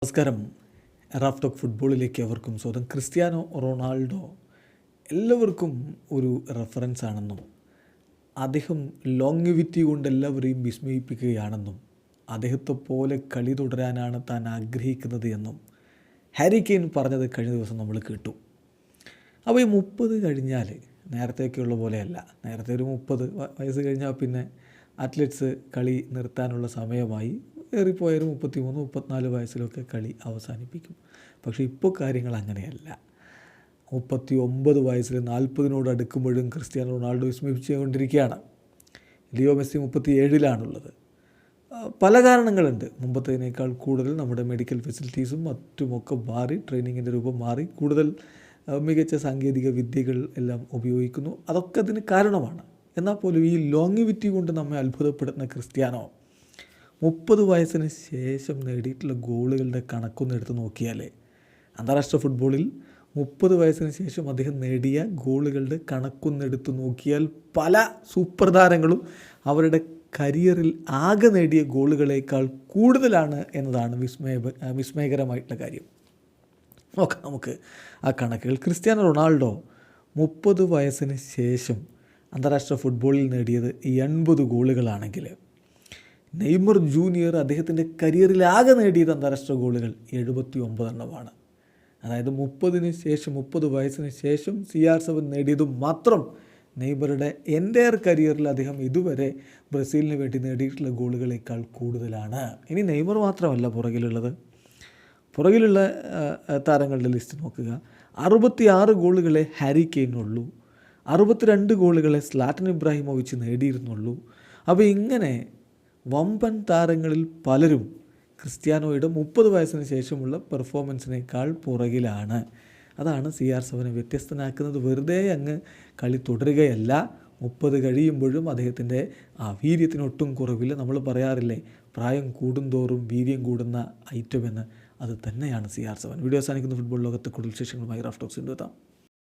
നമസ്കാരം. Raf talk ഫുട്ബോളിലേക്ക് അവർക്കും സ്വാഗതം. ക്രിസ്ത്യാനോ റൊണാൾഡോ എല്ലാവർക്കും ഒരു റെഫറൻസ് ആണെന്നും അദ്ദേഹം ലോങ്വിറ്റി കൊണ്ട് എല്ലാവരെയും വിസ്മയിപ്പിക്കുകയാണെന്നും അദ്ദേഹത്തെ പോലെ കളി തുടരാനാണ് താൻ ആഗ്രഹിക്കുന്നത് എന്നും ഹാരി കെയ്ൻ പറഞ്ഞത് കഴിഞ്ഞ ദിവസം നമ്മൾ കേട്ടു. അപ്പോൾ ഈ 30 കഴിഞ്ഞാൽ നേരത്തെയൊക്കെയുള്ള പോലെയല്ല. നേരത്തെ ഒരു 30 വയസ്സ് കഴിഞ്ഞാൽ പിന്നെ അത്ലറ്റ്സ് കളി നിർത്താനുള്ള സമയമായി. ഏറിപ്പോയൊരു 33, 34 വയസ്സിലൊക്കെ കളി അവസാനിപ്പിക്കും. പക്ഷേ ഇപ്പോൾ കാര്യങ്ങൾ അങ്ങനെയല്ല. 39 വയസ്സിൽ 40 അടുക്കുമ്പോഴും ക്രിസ്ത്യാനോ റൊണാൾഡോ വിസ്മയിച്ചുകൊണ്ടിരിക്കുകയാണ്. ലിയോ മെസ്സി 37-ലാണുള്ളത്. പല കാരണങ്ങളുണ്ട്. മുമ്പത്തേതിനേക്കാൾ കൂടുതൽ നമ്മുടെ മെഡിക്കൽ ഫെസിലിറ്റീസും മറ്റുമൊക്കെ മാറി, ട്രെയിനിങ്ങിൻ്റെ രൂപം മാറി, കൂടുതൽ മികച്ച സാങ്കേതിക വിദ്യകൾ എല്ലാം ഉപയോഗിക്കുന്നു. അതൊക്കെ അതിന് കാരണമാണ്. എന്നാൽ പോലും ഈ ലോങ്വിറ്റി കൊണ്ട് നമ്മെ അത്ഭുതപ്പെടുത്തുന്ന ക്രിസ്ത്യാനോ 30 വയസ്സിന് ശേഷം നേടിയിട്ടുള്ള ഗോളുകളുടെ കണക്കൊന്ന് എടുത്ത് നോക്കിയാൽ അന്താരാഷ്ട്ര ഫുട്ബോളിൽ 30 വയസ്സിന് ശേഷം അദ്ദേഹം നേടിയ ഗോളുകളുടെ കണക്കൊന്നെടുത്ത് നോക്കിയാൽ പല സൂപ്പർ താരങ്ങളും അവരുടെ കരിയറിൽ ആകെ നേടിയ ഗോളുകളേക്കാൾ കൂടുതലാണ് എന്നതാണ് വിസ്മയകരമായിട്ടുള്ള കാര്യം. നോക്കാം നമുക്ക് ആ കണക്കുകൾ. ക്രിസ്ത്യാനോ റൊണാൾഡോ 30 വയസ്സിന് ശേഷം അന്താരാഷ്ട്ര ഫുട്ബോളിൽ നേടിയത് 80 ഗോളുകളാണെങ്കിൽ നെയ്മർ ജൂനിയർ അദ്ദേഹത്തിൻ്റെ കരിയറിൽ ആകെ നേടിയത് അന്താരാഷ്ട്ര ഗോളുകൾ 79 അതായത് 30 വയസ്സിന് ശേഷം CR7 നേടിയത് മാത്രം നെയ്മറുടെ എൻ്റയർ കരിയറിൽ അദ്ദേഹം ഇതുവരെ ബ്രസീലിന് വേണ്ടി നേടിയിട്ടുള്ള ഗോളുകളേക്കാൾ കൂടുതലാണ്. ഇനി നെയ്മർ മാത്രമല്ല പുറകിലുള്ള താരങ്ങളുടെ ലിസ്റ്റ് നോക്കുക. 66 ഗോളുകളെ ഹാരി കെയ്നുള്ളൂ. 62 ഗോളുകളെ സ്ലാറ്റൻ ഇബ്രാഹിമോവിച്ച് നേടിയിരുന്നുള്ളൂ. അപ്പോൾ ഇങ്ങനെ വമ്പൻ താരങ്ങളിൽ പലരും ക്രിസ്ത്യാനോയുടെ 30 വയസ്സിന് ശേഷമുള്ള പെർഫോമൻസിനേക്കാൾ പുറകിലാണ്. അതാണ് CR7 വ്യത്യസ്തനാക്കുന്നത്. വെറുതെ അങ്ങ് കളി തുടരുകയല്ല, 30 കഴിയുമ്പോഴും അദ്ദേഹത്തിൻ്റെ ആ വീര്യത്തിനൊട്ടും കുറവില്ല. നമ്മൾ പറയാറില്ലേ, പ്രായം കൂടുന്തോറും വീര്യം കൂടുന്ന ഐറ്റം എന്ന്. അത് തന്നെയാണ് CR7. വീഡിയോ അവസാനിക്കുന്ന ഫുട്ബോൾ ലോകത്തെ കൂടുതൽ വിശേഷങ്ങളുമായി റാഫ് ടോക്സ് എത്താം.